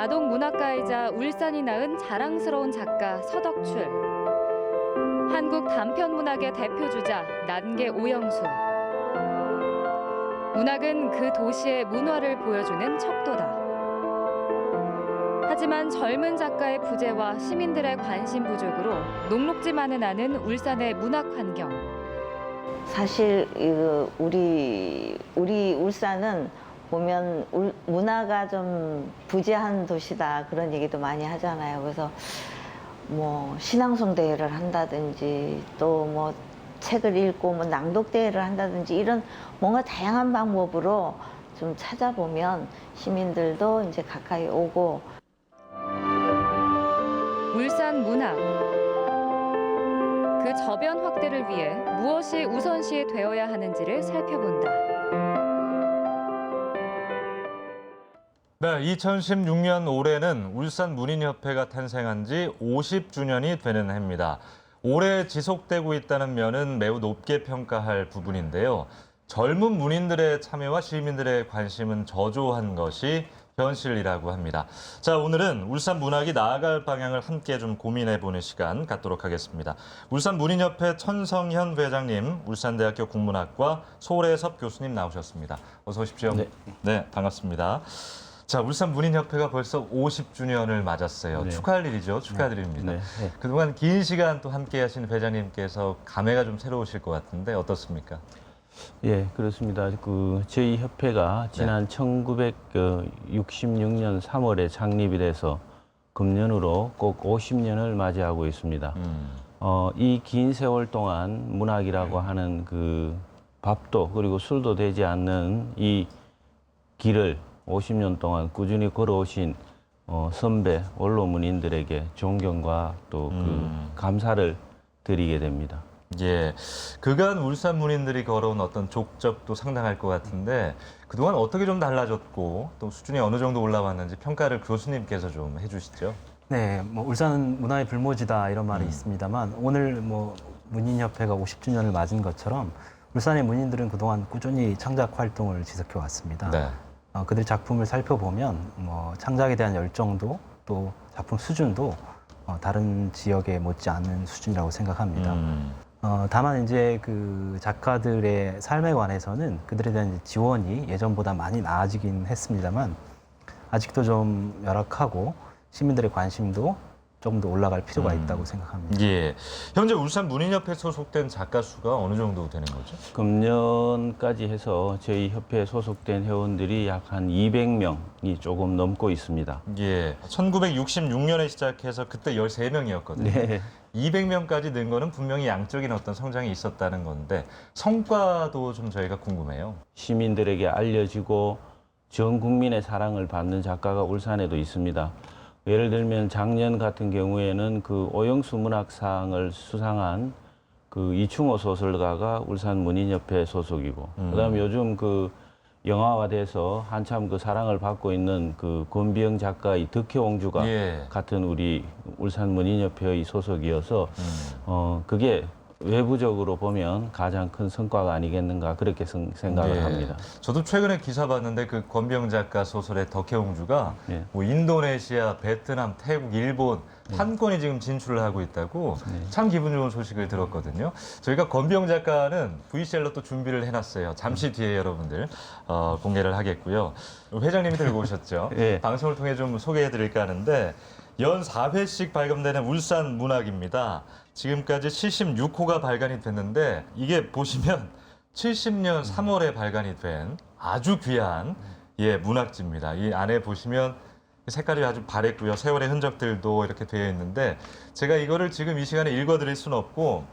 아동 문학가이자 울산이 낳은 자랑스러운 작가 서덕출. 한국 단편 문학의 대표주자 난계 오영수. 문학은 그 도시의 문화를 보여주는 척도다. 하지만 젊은 작가의 부재와 시민들의 관심 부족으로 녹록지만은 않은 울산의 문학 환경. 사실 우리 울산은 보면 문화가 좀 부재한 도시다 그런 얘기도 많이 하잖아요. 그래서 뭐 신앙송 대회를 한다든지 또 뭐 책을 읽고 뭐 낭독 대회를 한다든지 이런 뭔가 다양한 방법으로 좀 찾아보면 시민들도 이제 가까이 오고. 울산 문학. 그 저변 확대를 위해 무엇이 우선시 되어야 하는지를 살펴본다. 네, 2016년 올해는 울산 문인협회가 탄생한 지 50주년이 되는 해입니다. 올해 지속되고 있다는 면은 매우 높게 평가할 부분인데요. 젊은 문인들의 참여와 시민들의 관심은 저조한 것이 현실이라고 합니다. 자, 오늘은 울산 문학이 나아갈 방향을 함께 좀 고민해보는 시간 갖도록 하겠습니다. 울산 문인협회 천성현 회장님, 울산대학교 국문학과 소래섭 교수님 나오셨습니다. 어서 오십시오. 네, 반갑습니다. 자, 울산 문인협회가 벌써 50주년을 맞았어요. 네. 축하할 일이죠. 축하드립니다. 네. 네. 그동안 긴 시간 또 함께 하신 회장님께서 감회가 좀 새로우실 것 같은데 어떻습니까? 예, 그렇습니다. 저희 협회가 지난 1966년 3월에 창립이 돼서 금년으로 꼭 50년을 맞이하고 있습니다. 이 긴 세월 동안 문학이라고 하는 그 밥도 그리고 술도 되지 않는 이 길을 50년 동안 꾸준히 걸어오신 선배 원로문인들에게 존경과 또 감사를 드리게 됩니다. 예, 그간 울산 문인들이 걸어온 어떤 족적도 상당할 것 같은데 그동안 어떻게 좀 달라졌고 또 수준이 어느 정도 올라왔는지 평가를 교수님께서 좀 해주시죠. 네, 뭐 울산은 문화의 불모지다 이런 말이 있습니다만 오늘 뭐 문인협회가 50주년을 맞은 것처럼 울산의 문인들은 그동안 꾸준히 창작 활동을 지속해 왔습니다. 네. 그들의 작품을 살펴보면 뭐 창작에 대한 열정도 또 작품 수준도 다른 지역에 못지않은 수준이라고 생각합니다. 다만 이제 그 작가들의 삶에 관해서는 그들에 대한 지원이 예전보다 많이 나아지긴 했습니다만 아직도 좀 열악하고 시민들의 관심도 조금 더 올라갈 필요가 있다고 생각합니다. 예, 현재 울산 문인협회 소속된 작가 수가 어느 정도 되는 거죠? 금년까지 해서 저희 협회에 소속된 회원들이 약 한 200명이 조금 넘고 있습니다. 예, 1966년에 시작해서 그때 13명이었거든요. 네. 200명까지 는 거는 분명히 양적인 어떤 성장이 있었다는 건데 성과도 좀 저희가 궁금해요. 시민들에게 알려지고 전 국민의 사랑을 받는 작가가 울산에도 있습니다. 예를 들면 작년 같은 경우에는 그 오영수 문학상을 수상한 그 이충호 소설가가 울산 문인협회 소속이고, 그다음에 요즘 그 영화화돼서 한참 그 사랑을 받고 있는 그 권비영 작가의 덕혜옹주가 예. 같은 우리 울산 문인협회의 소속이어서 그게 외부적으로 보면 가장 큰 성과가 아니겠는가 그렇게 생각을 예. 합니다. 저도 최근에 기사 봤는데 그 권병 작가 소설의 덕혜옹주가 예. 뭐 인도네시아, 베트남, 태국, 일본 한 권이 지금 진출을 하고 있다고 참 기분 좋은 소식을 들었거든요. 저희가 권병 작가는 V셀로 또 준비를 해놨어요. 잠시 뒤에 여러분들 공개를 하겠고요. 회장님이 들고 오셨죠. 예. 방송을 통해 좀 소개해드릴까 하는데 연 4회씩 발간되는 울산 문학입니다. 지금까지 76호가 발간이 됐는데 이게 보시면 70년 3월에 발간이 된 아주 귀한 문학지입니다. 이 안에 보시면 색깔이 아주 바랬고요. 세월의 흔적들도 이렇게 되어 있는데 제가 이거를 지금 이 시간에 읽어드릴 수는 없고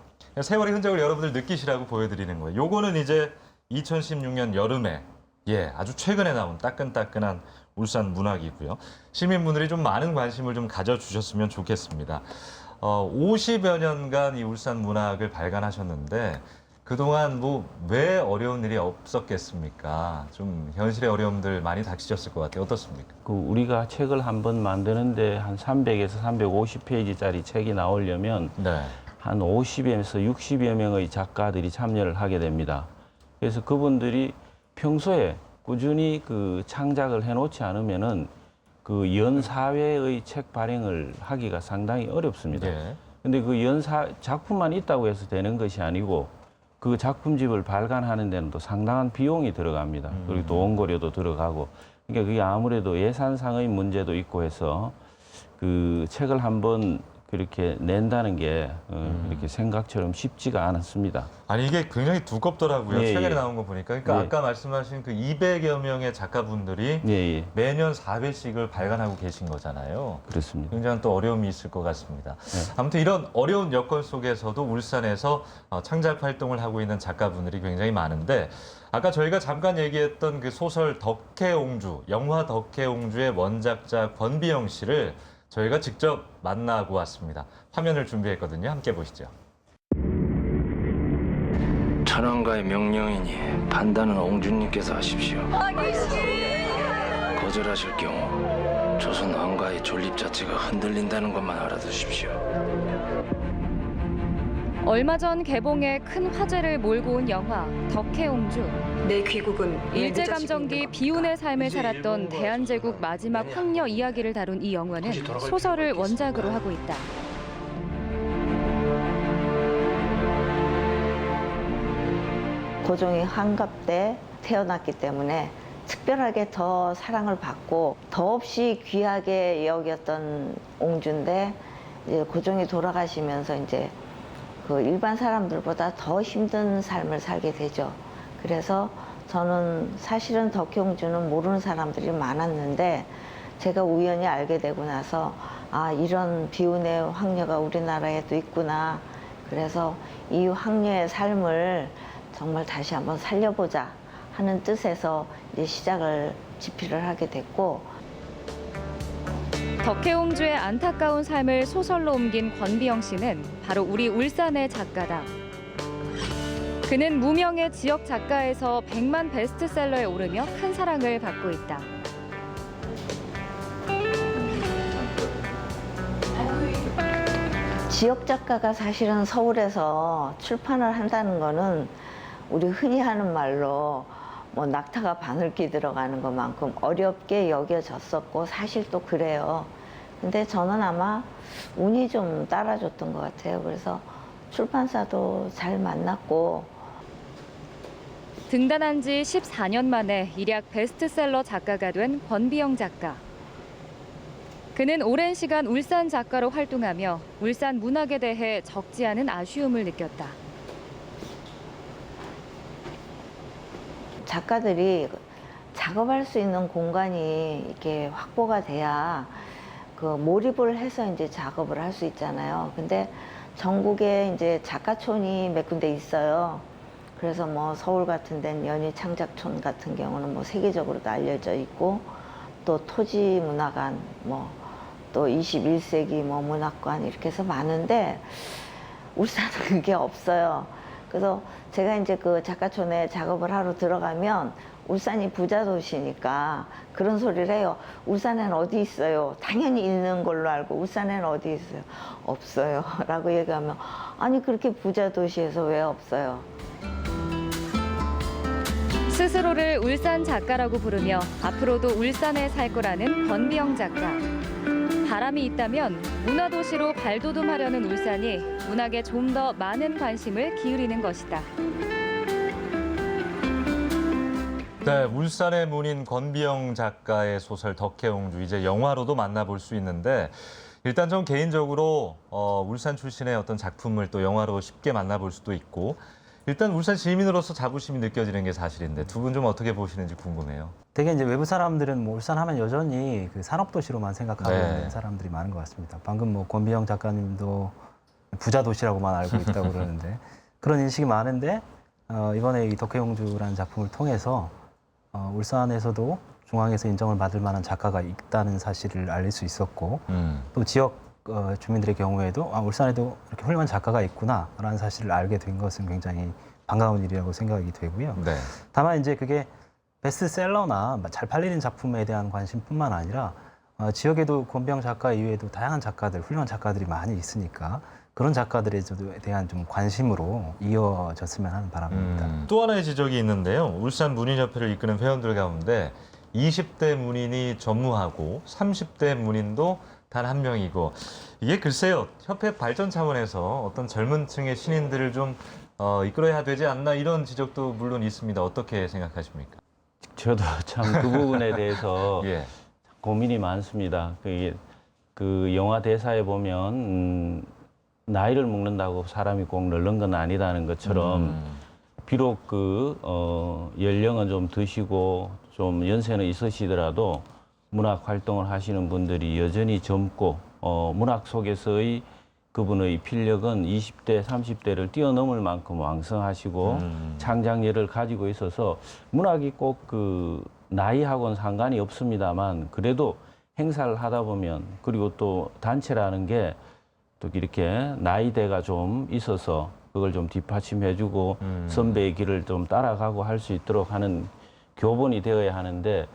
세월의 흔적을 여러분들 느끼시라고 보여드리는 거예요. 요거는 이제 2016년 여름에 아주 최근에 나온 따끈따끈한 울산 문학이고요. 시민분들이 좀 많은 관심을 좀 가져주셨으면 좋겠습니다. 50여 년간 이 울산 문학을 발간하셨는데 그동안 뭐 왜 어려운 일이 없었겠습니까? 좀 현실의 어려움들 많이 닥치셨을 것 같아요. 어떻습니까? 우리가 책을 한 번 만드는데 한 300에서 350페이지짜리 책이 나오려면 한 50에서 60여 명의 작가들이 참여를 하게 됩니다. 그래서 그분들이 평소에 꾸준히 그 창작을 해놓지 않으면은 그 연사회의 책 발행을 하기가 상당히 어렵습니다. 예. 근데 그 작품만 있다고 해서 되는 것이 아니고 그 작품집을 발간하는 데는 또 상당한 비용이 들어갑니다. 그리고 또 원고료도 들어가고. 그러니까 그게 아무래도 예산상의 문제도 있고 해서 그 책을 한번 그렇게 낸다는 게 이렇게 생각처럼 쉽지가 않았습니다. 아니 이게 굉장히 두껍더라고요. 예, 최근에 예. 나온 거 보니까. 그러니까 예. 아까 말씀하신 그 200여 명의 작가분들이 예, 예. 매년 4회씩을 발간하고 계신 거잖아요. 그렇습니다. 굉장히 또 어려움이 있을 것 같습니다. 네. 아무튼 이런 어려운 여건 속에서도 울산에서 창작 활동을 하고 있는 작가분들이 굉장히 많은데 아까 저희가 잠깐 얘기했던 그 소설 덕혜옹주, 영화 덕혜옹주의 원작자 권비영 씨를 저희가 직접 만나고 왔습니다. 화면을 준비했거든요. 함께 보시죠. 천황가의 명령이니 판단은 옹주님께서 하십시오. 거절하실 경우 조선 왕가의 존립 자체가 흔들린다는 것만 알아두십시오. 얼마 전 개봉에 큰 화제를 몰고 온 영화 덕혜옹주. 내 귀국은 일제감정기 비운의 삶을 살았던 대한제국 마지막 황녀 이야기를 다룬 이 영화는 소설을 원작으로 하고 있다. 고종이 환갑 때 태어났기 때문에 특별하게 더 사랑을 받고 더없이 귀하게 여겼던 옹주인데 이제 고종이 돌아가시면서 이제 그 일반 사람들보다 더 힘든 삶을 살게 되죠. 그래서 저는 사실은 덕혜옹주는 모르는 사람들이 많았는데 제가 우연히 알게 되고 나서 아, 이런 비운의 황녀가 우리나라에도 있구나. 그래서 이 황녀의 삶을 정말 다시 한번 살려보자 하는 뜻에서 이제 시작을 집필을 하게 됐고, 덕혜옹주의 안타까운 삶을 소설로 옮긴 권비영 씨는 바로 우리 울산의 작가다. 그는 무명의 지역 작가에서 100만 베스트셀러에 오르며 큰 사랑을 받고 있다. 지역 작가가 사실은 서울에서 출판을 한다는 거는 우리 흔히 하는 말로 뭐 낙타가 바늘기 들어가는 것만큼 어렵게 여겨졌었고 사실 또 그래요. 근데 저는 아마 운이 좀 따라줬던 것 같아요. 그래서 출판사도 잘 만났고. 등단한 지 14년 만에 일약 베스트셀러 작가가 된 권비영 작가. 그는 오랜 시간 울산 작가로 활동하며 울산 문학에 대해 적지 않은 아쉬움을 느꼈다. 작가들이 작업할 수 있는 공간이 이렇게 확보가 돼야 그 몰입을 해서 이제 작업을 할 수 있잖아요. 근데 전국에 이제 작가촌이 몇 군데 있어요. 그래서 뭐 서울 같은 데는 연희창작촌 같은 경우는 뭐 세계적으로도 알려져 있고, 또 토지문화관, 뭐 또 21세기 뭐 문학관 이렇게 해서 많은데 울산은 그게 없어요. 그래서 제가 이제 그 작가촌에 작업을 하러 들어가면 울산이 부자 도시니까 그런 소리를 해요. 울산에는 어디 있어요? 당연히 있는 걸로 알고 울산에는 어디 있어요? 없어요. 라고 얘기하면 아니 그렇게 부자 도시에서 왜 없어요? 스스로를 울산 작가라고 부르며 앞으로도 울산에 살 거라는 권비영 작가. 바람이 있다면 문화도시로 발돋움하려는 울산이 문학에 좀 더 많은 관심을 기울이는 것이다. 네, 울산의 문인 권비영 작가의 소설 덕혜옹주 이제 영화로도 만나볼 수 있는데 일단 좀 개인적으로 울산 출신의 어떤 작품을 또 영화로 쉽게 만나볼 수도 있고 일단 울산 시민으로서 자부심이 느껴지는 게 사실인데 두 분 좀 어떻게 보시는지 궁금해요. 되게 이제 외부 사람들은 뭐 울산 하면 여전히 그 산업도시로만 생각하고 네. 있는 사람들이 많은 것 같습니다. 방금 뭐 권비영 작가님도 부자 도시라고만 알고 있다고 그러는데 그런 인식이 많은데 이번에 이 덕혜옹주라는 작품을 통해서 울산에서도 중앙에서 인정을 받을 만한 작가가 있다는 사실을 알릴 수 있었고 또 지역 주민들의 경우에도 울산에도 이렇게 훌륭한 작가가 있구나라는 사실을 알게 된 것은 굉장히 반가운 일이라고 생각이 되고요. 네. 다만 이제 그게 베스트셀러나 잘 팔리는 작품에 대한 관심뿐만 아니라 지역에도 권비영 작가 이외에도 다양한 작가들, 훌륭한 작가들이 많이 있으니까 그런 작가들에 대한 좀 관심으로 이어졌으면 하는 바람입니다. 또 하나의 지적이 있는데요. 울산 문인협회를 이끄는 회원들 가운데 20대 문인이 전무하고 30대 문인도 단 한 명이고 이게 글쎄요 협회 발전 차원에서 어떤 젊은 층의 신인들을 좀 이끌어야 되지 않나 이런 지적도 물론 있습니다. 어떻게 생각하십니까? 저도 참 그 부분에 대해서 예. 고민이 많습니다. 그 영화 대사에 보면 나이를 먹는다고 사람이 꼭 늙는 건 아니다는 것처럼 비록 연령은 좀 드시고 좀 연세는 있으시더라도 문학 활동을 하시는 분들이 여전히 젊고 문학 속에서의 그분의 필력은 20대, 30대를 뛰어넘을 만큼 왕성하시고 창작력을 가지고 있어서 문학이 꼭 그 나이하고는 상관이 없습니다만 그래도 행사를 하다 보면 그리고 또 단체라는 게 또 이렇게 나이대가 좀 있어서 그걸 좀 뒷받침해주고 선배의 길을 좀 따라가고 할 수 있도록 하는 교본이 되어야 하는데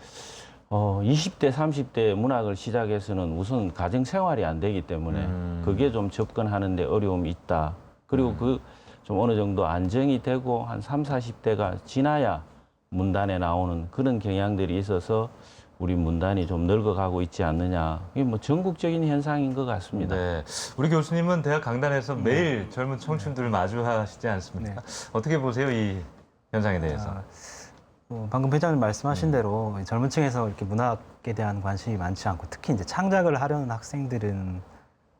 20대, 30대 문학을 시작해서는 우선 가정 생활이 안 되기 때문에 그게 좀 접근하는데 어려움이 있다. 그리고 그 좀 어느 정도 안정이 되고 한 30, 40대가 지나야 문단에 나오는 그런 경향들이 있어서 우리 문단이 좀 늙어가고 있지 않느냐. 이게 뭐 전국적인 현상인 것 같습니다. 네. 우리 교수님은 대학 강단에서 매일 젊은 청춘들을 마주하시지 않습니까? 어떻게 보세요, 이 현상에 대해서? 방금 회장님 말씀하신 대로 젊은 층에서 이렇게 문학에 대한 관심이 많지 않고 특히 이제 창작을 하려는 학생들은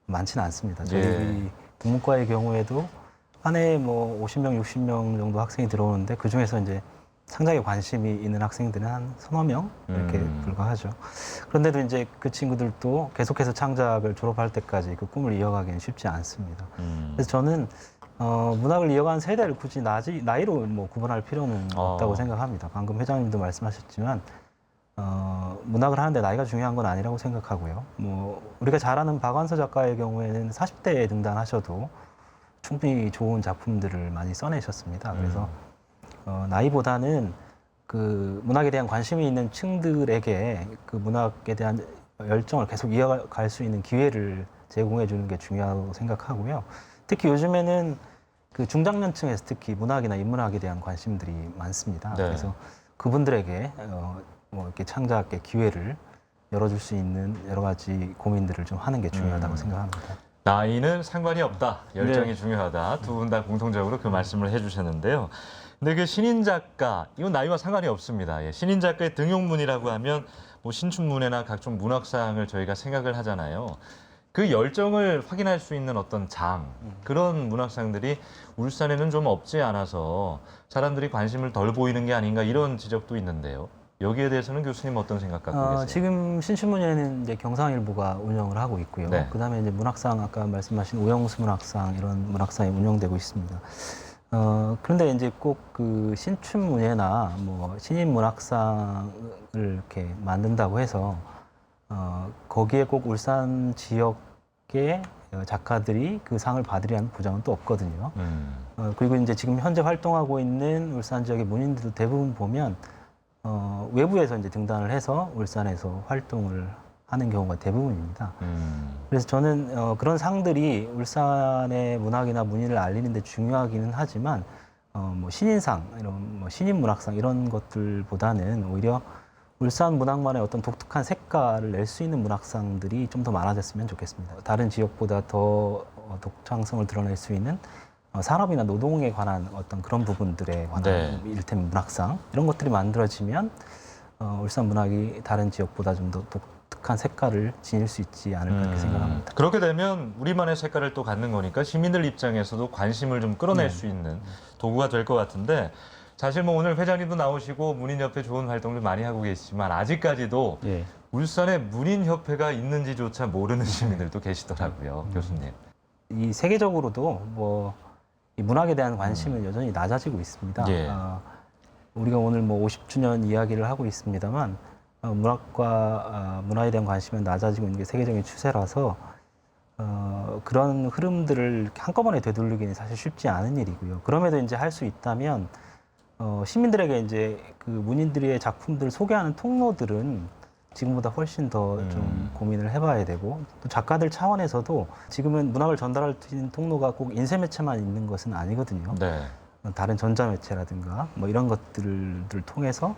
많지는 않습니다. 저희 예. 국문과의 경우에도 한 해에 뭐 50명, 60명 정도 학생이 들어오는데 그 중에서 이제 창작에 관심이 있는 학생들은 한 서너 명 이렇게 불과하죠. 그런데도 이제 그 친구들도 계속해서 창작을 졸업할 때까지 그 꿈을 이어가기는 쉽지 않습니다. 그래서 저는 문학을 이어가는 세대를 굳이 나이로 뭐 구분할 필요는 없다고 생각합니다. 방금 회장님도 말씀하셨지만 문학을 하는데 나이가 중요한 건 아니라고 생각하고요. 뭐 우리가 잘 아는 박완서 작가의 경우에는 40대에 등단하셔도 충분히 좋은 작품들을 많이 써내셨습니다. 그래서 나이보다는 그 문학에 대한 관심이 있는 층들에게 그 문학에 대한 열정을 계속 이어갈 수 있는 기회를 제공해 주는 게 중요하다고 생각하고요. 특히 요즘에는 그 중장년층에서 특히 문학이나 인문학에 대한 관심들이 많습니다. 네. 그래서 그분들에게 뭐 이렇게 창작의 기회를 열어줄 수 있는 여러 가지 고민들을 좀 하는 게 중요하다고 생각합니다. 나이는 상관이 없다. 열정이 네. 중요하다. 두 분 다 공통적으로 그 말씀을 해주셨는데요. 근데 그 신인 작가, 이건 나이와 상관이 없습니다. 예, 신인 작가의 등용문이라고 하면 뭐 신춘문예나 각종 문학상을 저희가 생각을 하잖아요. 그 열정을 확인할 수 있는 어떤 그런 문학상들이 울산에는 좀 없지 않아서 사람들이 관심을 덜 보이는 게 아닌가 이런 지적도 있는데요. 여기에 대해서는 교수님 어떤 생각 갖고 계세요? 지금 신춘문예는 이제 경상일보가 운영을 하고 있고요. 네. 그다음에 이제 문학상 아까 말씀하신 오영수 문학상 이런 문학상이 운영되고 있습니다. 그런데 이제 꼭 그 신춘문예나 뭐 신인 문학상을 이렇게 만든다고 해서 거기에 꼭 울산 지역의 작가들이 그 상을 받으리라는 보장은 또 없거든요. 그리고 이제 지금 현재 활동하고 있는 울산 지역의 문인들도 대부분 보면 외부에서 이제 등단을 해서 울산에서 활동을 하는 경우가 대부분입니다. 그래서 저는 그런 상들이 울산의 문학이나 문인을 알리는 데 중요하기는 하지만 뭐 신인상, 이런 뭐 신인 문학상 이런 것들보다는 오히려 울산 문학만의 어떤 독특한 색깔을 낼 수 있는 문학상들이 좀 더 많아졌으면 좋겠습니다. 다른 지역보다 더 독창성을 드러낼 수 있는 산업이나 노동에 관한 어떤 그런 부분들에 관한 이를테면 문학상 이런 것들이 만들어지면 울산 문학이 다른 지역보다 좀 더 독특한 색깔을 지닐 수 있지 않을까 이렇게 생각합니다. 그렇게 되면 우리만의 색깔을 또 갖는 거니까 시민들 입장에서도 관심을 좀 끌어낼 수 있는 도구가 될 것 같은데 사실 뭐 오늘 회장님도 나오시고 문인협회 좋은 활동들 많이 하고 계시지만 아직까지도 예. 울산에 문인협회가 있는지조차 모르는 시민들도 계시더라고요, 교수님. 이 세계적으로도 뭐 이 문학에 대한 관심은 여전히 낮아지고 있습니다. 예. 우리가 오늘 뭐 50주년 이야기를 하고 있습니다만 문학과 문화에 대한 관심은 낮아지고 있는 게 세계적인 추세라서 그런 흐름들을 한꺼번에 되돌리기는 사실 쉽지 않은 일이고요. 그럼에도 이제 할 수 있다면 시민들에게 이제 그 문인들의 작품들을 소개하는 통로들은 지금보다 훨씬 더 좀 고민을 해봐야 되고 또 작가들 차원에서도 지금은 문학을 전달할 수 있는 통로가 꼭 인쇄매체만 있는 것은 아니거든요. 네. 다른 전자매체라든가 뭐 이런 것들을 통해서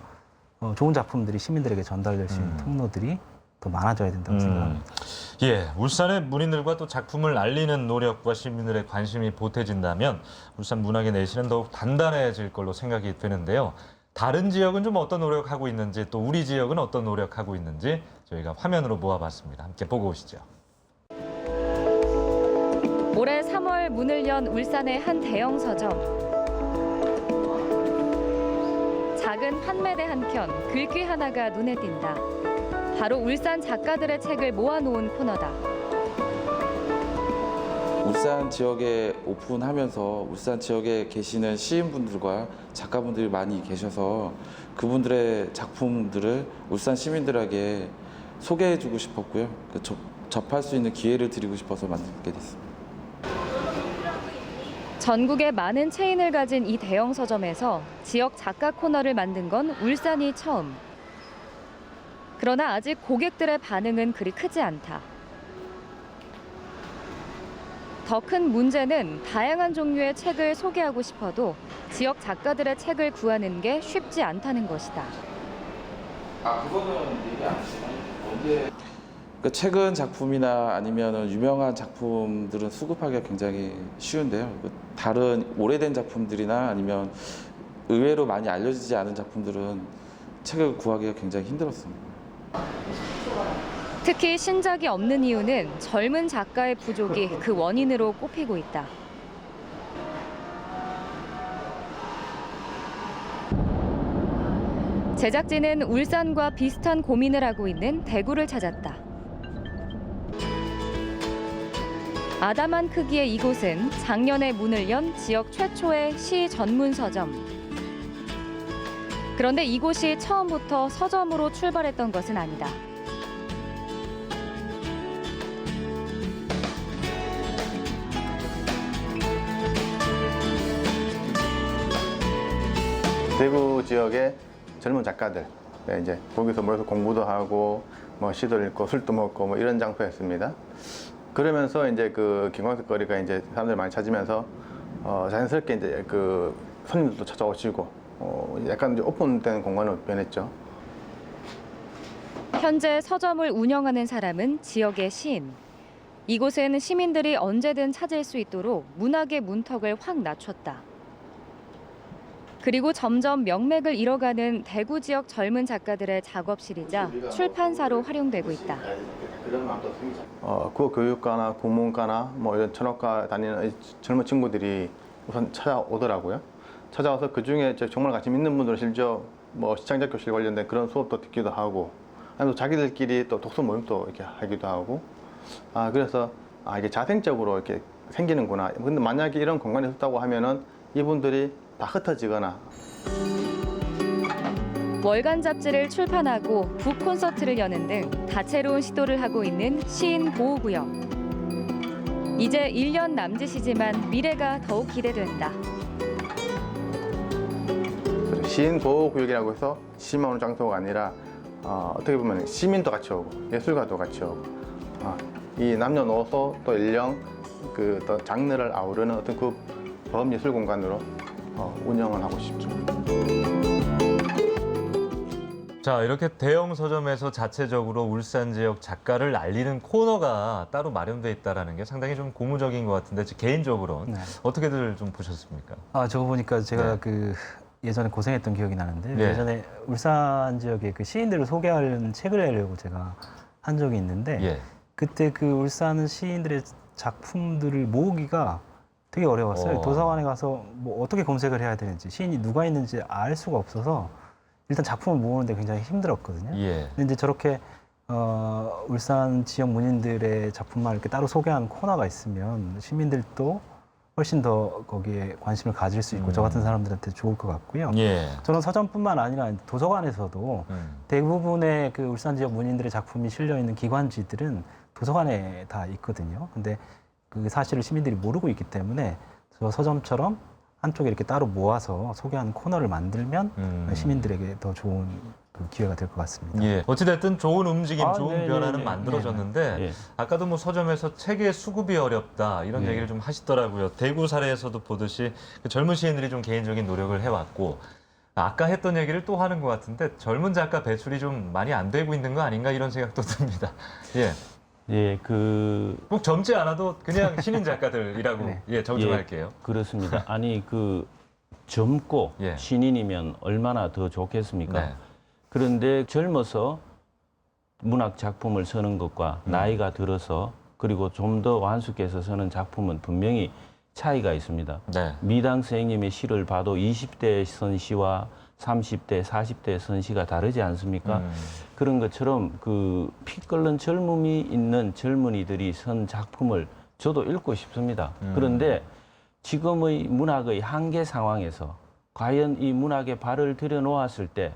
좋은 작품들이 시민들에게 전달될 수 있는 통로들이 더 많아져야 된다고 생각합니다. 예, 울산의 문인들과 또 작품을 알리는 노력과 시민들의 관심이 보태진다면 울산 문학의 내실은 더욱 단단해질 걸로 생각이 되는데요. 다른 지역은 좀 어떤 노력하고 있는지 또 우리 지역은 어떤 노력하고 있는지 저희가 화면으로 모아봤습니다. 함께 보고 오시죠. 올해 3월 문을 연 울산의 한 대형 서점. 작은 판매대 한 켠, 글귀 하나가 눈에 띈다. 바로 울산 작가들의 책을 모아놓은 코너다. 울산 지역에 오픈하면서 울산 지역에 계시는 시인분들과 작가분들이 많이 계셔서 그분들의 작품들을 울산 시민들에게 소개해주고 싶었고요. 접할 수 있는 기회를 드리고 싶어서 만들게 됐습니다. 전국에 많은 체인을 가진 이 대형 서점에서 지역 작가 코너를 만든 건 울산이 처음. 그러나 아직 고객들의 반응은 그리 크지 않다. 더 큰 문제는 다양한 종류의 책을 소개하고 싶어도 지역 작가들의 책을 구하는 게 쉽지 않다는 것이다. 그거는 얘기 안 했지만 언제 최근 작품이나 아니면 유명한 작품들은 수급하기가 굉장히 쉬운데요. 다른 오래된 작품들이나 아니면 의외로 많이 알려지지 않은 작품들은 책을 구하기가 굉장히 힘들었습니다. 특히 신작이 없는 이유는 젊은 작가의 부족이 그 원인으로 꼽히고 있다. 제작진은 울산과 비슷한 고민을 하고 있는 대구를 찾았다. 아담한 크기의 이곳은 작년에 문을 연 지역 최초의 시 전문 서점. 그런데 이곳이 처음부터 서점으로 출발했던 것은 아니다. 대구 지역의 젊은 작가들, 이제 거기서 모여서 공부도 하고 뭐 시도 읽고 술도 먹고 뭐 이런 장소였습니다. 그러면서 이제 그 김광석 거리가 이제 사람들 많이 찾으면서 자연스럽게 이제 그 손님들도 찾아오시고 약간 이제 오픈된 공간으로 변했죠. 현재 서점을 운영하는 사람은 지역의 시인. 이곳은 시민들이 언제든 찾을 수 있도록 문학의 문턱을 확 낮췄다. 그리고 점점 명맥을 잃어가는 대구 지역 젊은 작가들의 작업실이자 출판사로 활용되고 있다. 국어교육과나 국문과나 뭐 이런 천업과 다니는 젊은 친구들이 우선 찾아오더라고요. 찾아와서 그 중에 정말 관심 있는 분들은 실제 뭐 시창작 교실 관련된 그런 수업도 듣기도 하고, 아니면 자기들끼리 또 독서 모임도 이렇게 하기도 하고, 그래서 이게 자생적으로 이렇게 생기는구나. 근데 만약에 이런 공간이 없다고 하면은 이분들이 다 흩어지거나. 월간 잡지를 출판하고 북 콘서트를 여는 등 다채로운 시도를 하고 있는 시인 보호구역. 이제 1년 남짓이지만 미래가 더욱 기대된다. 시인 보호구역이라고 해서 시만 오는 장소가 아니라 어떻게 보면 시민도 같이 오고 예술가도 같이 오고 이 남녀노소 또 연령 또 장르를 아우르는 어떤 그 범예술 공간으로 운영을 하고 싶죠. 자, 이렇게 대형 서점에서 자체적으로 울산 지역 작가를 알리는 코너가 따로 마련돼 있다는 게 상당히 좀 고무적인 것 같은데 개인적으로 네. 어떻게들 좀 보셨습니까? 저거 보니까 제가 네. 예전에 고생했던 기억이 나는데 네. 예전에 울산 지역의 그 시인들을 소개하는 책을 내려고 제가 한 적이 있는데 예. 그때 그 울산 시인들의 작품들을 모으기가 되게 어려웠어요. 도서관에 가서 뭐 어떻게 검색을 해야 되는지, 시인이 누가 있는지 알 수가 없어서 일단 작품을 모으는데 굉장히 힘들었거든요. 예. 근데 이제 저렇게 울산 지역 문인들의 작품만 이렇게 따로 소개하는 코너가 있으면 시민들도 훨씬 더 거기에 관심을 가질 수 있고 저 같은 사람들한테 좋을 것 같고요. 예. 저는 서점뿐만 아니라 도서관에서도 대부분의 그 울산 지역 문인들의 작품이 실려 있는 기관지들은 도서관에 다 있거든요. 근데 그 사실을 시민들이 모르고 있기 때문에 저 서점처럼 한쪽에 이렇게 따로 모아서 소개하는 코너를 만들면 시민들에게 더 좋은 그 기회가 될 것 같습니다. 예. 어찌됐든 좋은 움직임, 좋은 네네네. 변화는 만들어졌는데 예. 아까도 뭐 서점에서 책의 수급이 어렵다 이런 얘기를 좀 하시더라고요. 대구 사례에서도 보듯이 그 젊은 시인들이 좀 개인적인 노력을 해왔고 아까 했던 얘기를 또 하는 것 같은데 젊은 작가 배출이 좀 많이 안 되고 있는 거 아닌가 이런 생각도 듭니다. 예. 예, 꼭 젊지 않아도 그냥 신인 작가들이라고 네. 예, 정정할게요. 그렇습니다. 아니 젊고 예. 신인이면 얼마나 더 좋겠습니까? 네. 그런데 젊어서 문학 작품을 쓰는 것과 나이가 들어서 그리고 좀 더 완숙해서 쓰는 작품은 분명히 차이가 있습니다. 네. 미당 선생님의 시를 봐도 20대 선시와 30대, 40대 선시가 다르지 않습니까? 그런 것처럼 그 피 끓는 젊음이 있는 젊은이들이 쓴 작품을 저도 읽고 싶습니다. 그런데 지금의 문학의 한계 상황에서 과연 이 문학에 발을 들여놓았을 때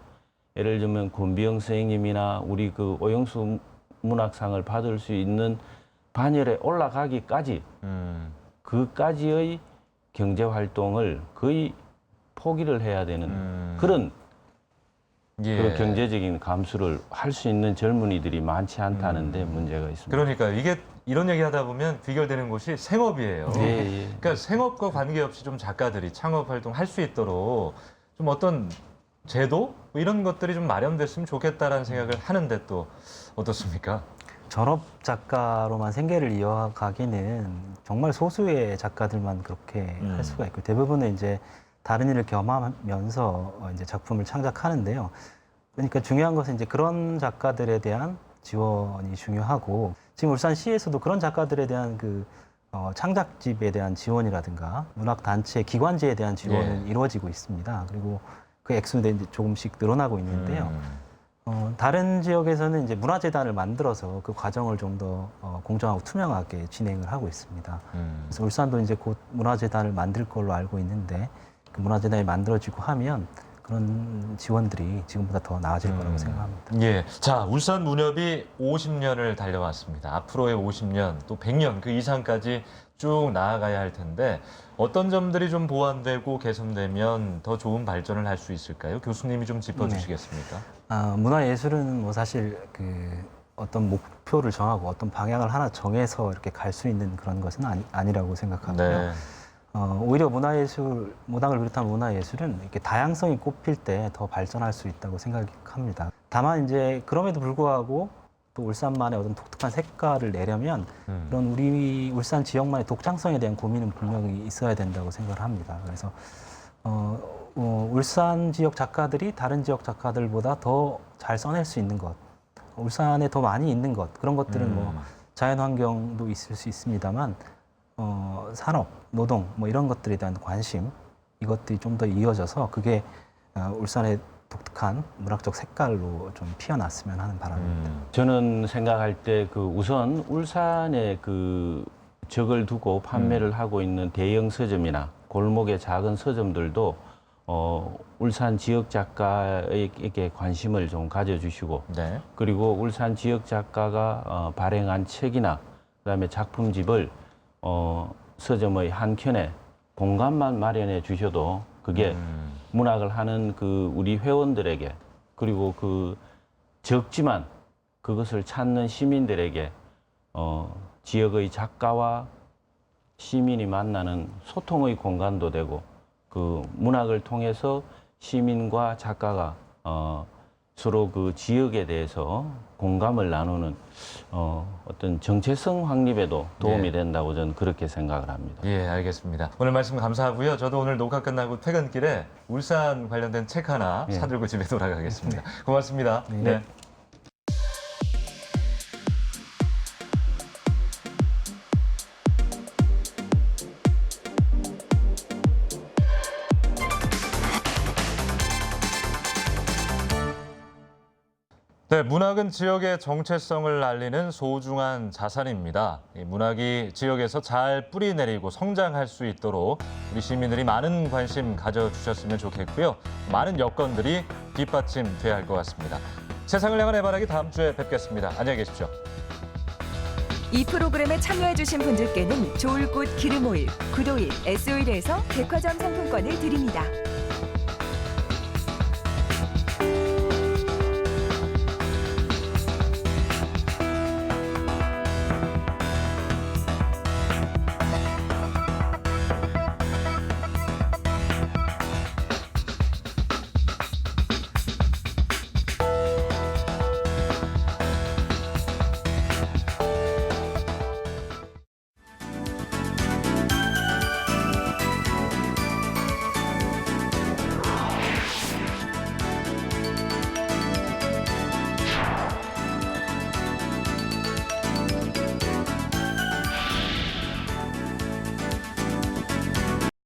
예를 들면 권비영 선생님이나 우리 그 오영수 문학상을 받을 수 있는 반열에 올라가기까지 그까지의 경제 활동을 거의 포기를 해야 되는 그런 예. 그 경제적인 감수를 할 수 있는 젊은이들이 많지 않다는 데 문제가 있습니다. 그러니까 이게 이런 얘기 하다 보면 비결되는 곳이 생업이에요. 예, 예. 그러니까 생업과 관계없이 좀 작가들이 창업 활동 할 수 있도록 좀 어떤 제도 뭐 이런 것들이 좀 마련됐으면 좋겠다라는 생각을 하는데 또 어떻습니까? 전업 작가로만 생계를 이어가기는 정말 소수의 작가들만 그렇게 할 수가 있고 대부분은 이제 다른 일을 겸하면서 이제 작품을 창작하는데요. 그러니까 중요한 것은 이제 그런 작가들에 대한 지원이 중요하고 지금 울산시에서도 그런 작가들에 대한 그 창작집에 대한 지원이라든가 문학 단체 기관지에 대한 지원은 이루어지고 있습니다. 그리고 그 액수도 이제 조금씩 늘어나고 있는데요. 다른 지역에서는 이제 문화재단을 만들어서 그 과정을 좀 더 공정하고 투명하게 진행을 하고 있습니다. 그래서 울산도 이제 곧 문화재단을 만들 걸로 알고 있는데 그 문화재단이 만들어지고 하면 그런 지원들이 지금보다 더 나아질 거라고 생각합니다. 예. 자, 울산 문협이 50년을 달려왔습니다. 앞으로의 50년, 또 100년 그 이상까지 쭉 나아가야 할 텐데 어떤 점들이 좀 보완되고 개선되면 더 좋은 발전을 할 수 있을까요? 교수님이 좀 짚어주시겠습니까? 문화예술은 뭐 사실 그 어떤 목표를 정하고 어떤 방향을 하나 정해서 이렇게 갈 수 있는 그런 것은 아니라고 생각하고요. 네. 오히려 문화예술, 문학을 비롯한 문화예술은 이렇게 다양성이 꼽힐 때 더 발전할 수 있다고 생각합니다. 다만 이제 그럼에도 불구하고 또 울산만의 어떤 독특한 색깔을 내려면 그런 우리 울산 지역만의 독창성에 대한 고민은 분명히 있어야 된다고 생각을 합니다. 그래서 울산 지역 작가들이 다른 지역 작가들보다 더 잘 써낼 수 있는 것, 울산에 더 많이 있는 것 그런 것들은 뭐 자연환경도 있을 수 있습니다만 산업, 노동 뭐 이런 것들에 대한 관심 이것들이 좀 더 이어져서 그게 울산의 독특한 문학적 색깔로 좀 피어났으면 하는 바람입니다. 저는 생각할 때 그 우선 울산에 그 적을 두고 판매를 하고 있는 대형 서점이나 골목의 작은 서점들도 울산 지역 작가에게 관심을 좀 가져주시고 네. 그리고 울산 지역 작가가 발행한 책이나 그다음에 작품집을 서점의 한 켠에 공간만 마련해 주셔도 그게 문학을 하는 그 우리 회원들에게 그리고 그 적지만 그것을 찾는 시민들에게 지역의 작가와 시민이 만나는 소통의 공간도 되고 그 문학을 통해서 시민과 작가가 서로 그 지역에 대해서 공감을 나누는 어떤 정체성 확립에도 도움이 된다고 저는 그렇게 생각을 합니다. 예, 알겠습니다. 오늘 말씀 감사하고요. 저도 오늘 녹화 끝나고 퇴근길에 울산 관련된 책 하나 사들고 집에 돌아가겠습니다. 고맙습니다. 네. 네, 문학은 지역의 정체성을 알리는 소중한 자산입니다. 이 문학이 지역에서 잘 뿌리 내리고 성장할 수 있도록 우리 시민들이 많은 관심 가져주셨으면 좋겠고요. 많은 여건들이 뒷받침돼야 할 것 같습니다. 세상을 향한 해바라기 다음 주에 뵙겠습니다. 안녕히 계십시오. 이 프로그램에 참여해주신 분들께는 좋을 곳 기름오일, 구도일, S오일에서 백화점 상품권을 드립니다.